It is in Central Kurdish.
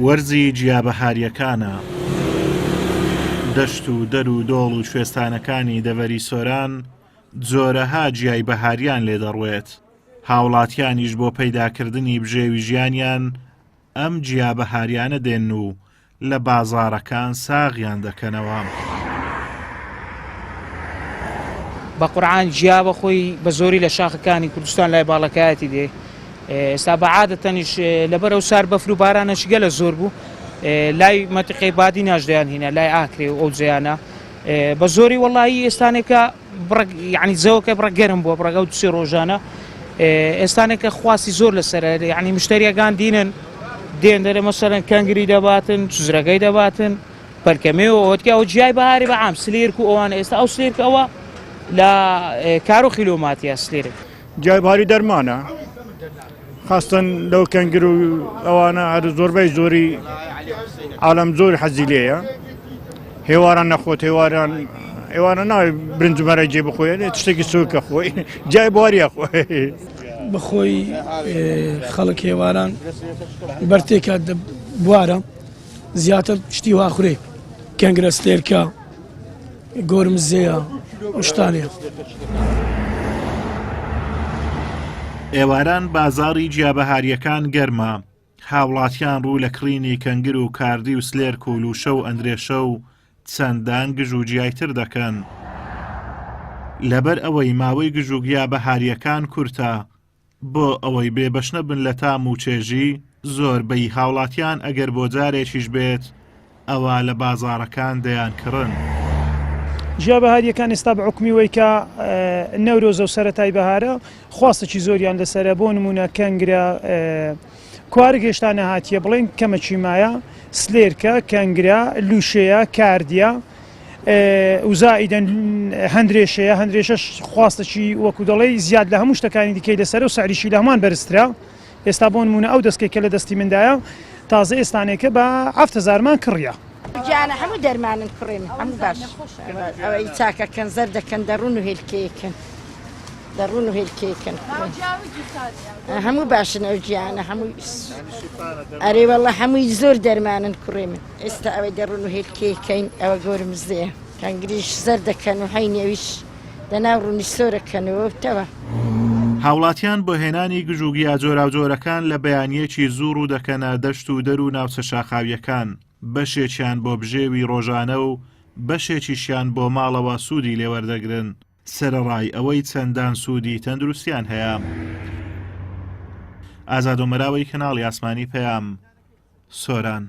وەرزی جیابەهاریەکانە. دەشت و دەر و دۆڵ و شوێستانەکانی دەڤەری سۆران جۆرەها جیای بەهاریان لێ دەڕوێت. هاوڵاتیانیش بۆ پەیداکردنی بژێوی ژیانیان ئەم جیابەهاریانە دێن و لە بازاڕەکان ساغیان دەکەنەوە. بە قورعان جیابە خۆی بە زۆری لە شاخەکانی کوردستان لای باڵەکایەتی دێ. ئێستا بەعادەتەنیش لەبەرەو سار بەفر و بارانەش گەلە زۆر بوو، لای مەتقەی بادی ناژدەیان هینە لای ئاکرێ و ئەو جیانە بە زۆری وەڵایی ئێستانێکە یعنی زەوەکە بڕە گەرم بووە بڕگە و دوسێ ڕۆژانە ئێستانێکە خواسی زۆر لەسەر یعنی مشتریەکان دینن دێن دەرێ مەسەرەن کەنگری دەباتن چزرەکەی دەباتن پەلکەمێەوە ئەوتکە ئەو جیای بەهاری بەعام سلێرک و ئەوانە ئێستا ئەو سلێرکەوە لە کارۆ خیلۆماتیە سلێرک جای بەهاری دەرمانە خاستن لەو کەنگر و ئەوانە هەر زۆربەی زۆری عالەم زۆر حەزی لێیە هێواران نەخۆت هێوارە ناوی برنجمەرە جێ بخۆێن تشتێکی سوکە خۆی جای بواریە خۆی بەخۆی خەڵک هێواران بەرتێکە بوارە زیاتر شتی واخورێ کەنگرە سلێرکە گۆرمزەیە شتانەیە. ئێواران بازاڕی جیابەهاریەکان گەرمە. هاوڵاتیان ڕوو لە کڕینی کەنگر و کاردی و سلێرک و لوشە و ئەندرێشە و چەندان گژ و جیایتر دەکەن. لەبەر ئەوەی ماوەی گژوگیا بەهاریەکان کورتە بۆ ئەوەی بێبەشنە بن لە تام و چێژی زۆربەی هاوڵاتیان ئەگەر بۆ جارێکیش بێت ئەوە لە بازاڕەکان دەیان کڕن. جیابەهاریەکان ئێستا بە حکمیەوەی کە نەورۆزە و سەرەتای بەهارە خواستەی زۆریان لەسرە بۆ نمونە کەنگرە کوارە گەشتانە هاتیە بڵێن کەمەچی مایە سلێرکە کەنگرە لوشەیە کاردیە وزائیدەن هەندرێشەیە هەندرێشەش خواستەی وەکو دەڵێ زیاد لە هەموو شتەکانی دیکەی لەسەر و سعریشی لە هەمان بەرزترا. ئێستا بۆ نمونە ئەو دەستکێکە لە دەستی مندایە تازە ئێستانێکە بە 7,000مان کڕیە. گیانە هەموو دەرمانن کڕێن هەموو باش ئەوەی چاکەکەن زەر دەکەن دەڕون و هێلکەیەکەن دەڕون و هێلکەیەکەن هەموو باشن ئەو گیانە هەموو ئەرێ وەڵڵە هەمووی زۆر دەرمانن کوڕێ من ئێستا ئەوەی دەڕون و هێلکەیەکەین ئەوە گۆرمزەیە کەنگریش زەر دەکەن و هەینێویش دەناو ڕوونی سۆرەکەنەوە تەوە. هاوڵاتیان بۆ هێنانی گژوگیا جۆراوجۆرەکان لە بەیانیەکی زوور و دەکەنە دەشت و دەر و ناوچە شاخاویەکان بەشێکیان بۆ بژێوی ڕۆژانە و بەشێکیشیان بۆ ماڵەوە سوودی لێوەردەگرن سەرڕای ئەوەی چەندان سوودی تەندروستیان هەیە. ئازاد و مەراوی کەناڵی ئاسمانی پەیام سۆران.